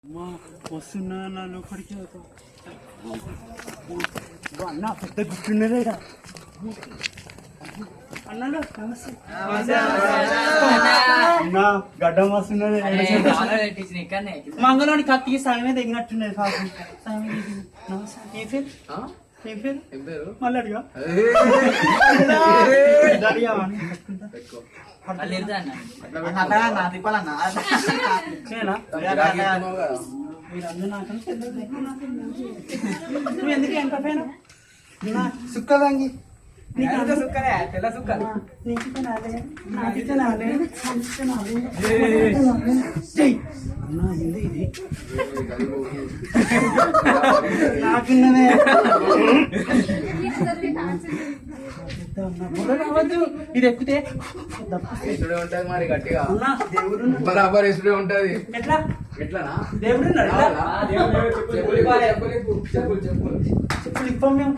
వస్తున్నా నా లోపలికి అన్న పెద్ద గుర్తుండలేదా అన్నాడు నమస్తే గడ్డం వస్తున్నది మంగళవాడి కత్తికి సాయమే దిగినట్టున్నది పాపం సాయమే దిగింది నమస్తే ఏం పేరు మళ్ళీ అడిగా నువ్వు ఎందుకు ఎంత పైన సుక్కదంగి తెల్ల సుక్క నాకున్నదే ఇది ఎక్కితే ఉంటది మరి గట్టిగా బరాబర్ ఇసుడే ఉంటది ఎట్లా ఎట్లనా దేవుడు చెప్పులు ఇప్పం మేము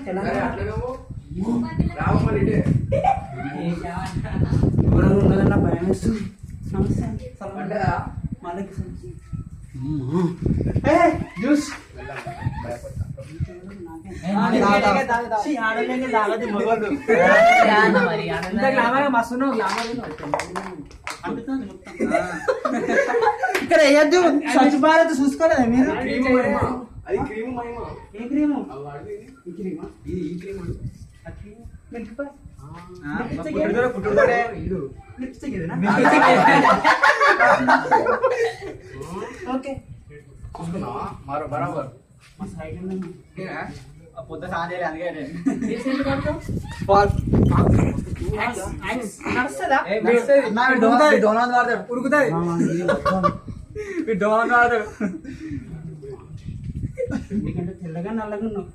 ఉన్నదన్న భయం వేస్తుంది నమస్తే జ్యూస్ ఇక్కడ వేయద్దు స్వచ్ఛ భారత్ చూసుకోలేదా మీరు అది క్రీమ్ ఏ క్రీము ఓకే బరాబర్ పొద్దు సాధ్యాలి అందుకే ఎందుకంటే తెల్లగా నల్లగా ఉన్నావు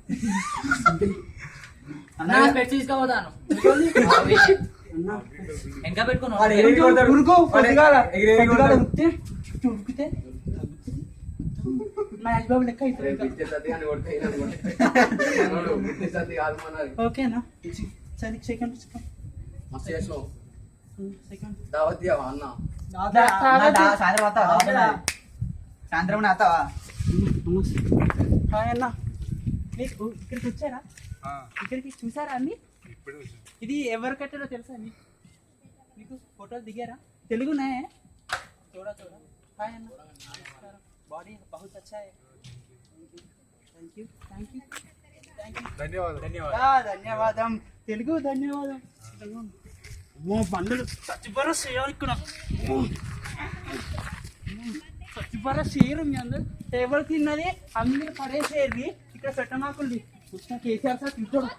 తీసుకోపోతాను ఇంకా పెట్టుకున్నావు మహేష్ బాబు లెక్క ఓకేనా సెకండ్ సాయంత్రం అత్తావా హాయ్ అన్న మీకు ఇక్కడికి వచ్చారా ఇక్కడికి చూసారా అండి ఇది ఎవరు కట్టారో తెలుసా అండి మీకు ఫోటోలు దిగారా తెలుగునే చూడా హాయ్ అన్న బాడీ बहुत अच्छा है थैंक यू ధన్యవాదం తెలుగు ధన్యవాదం బండలు సచ్చిపర చేయాలనుకున్నా సచ్చిపర చేయరు మీ అందరు టేబుల్ తిన్నది అందరూ పడేసేది ఇక్కడ పెట్టమాకుంది వచ్చిన కేసీఆర్ సార్ తింటాడు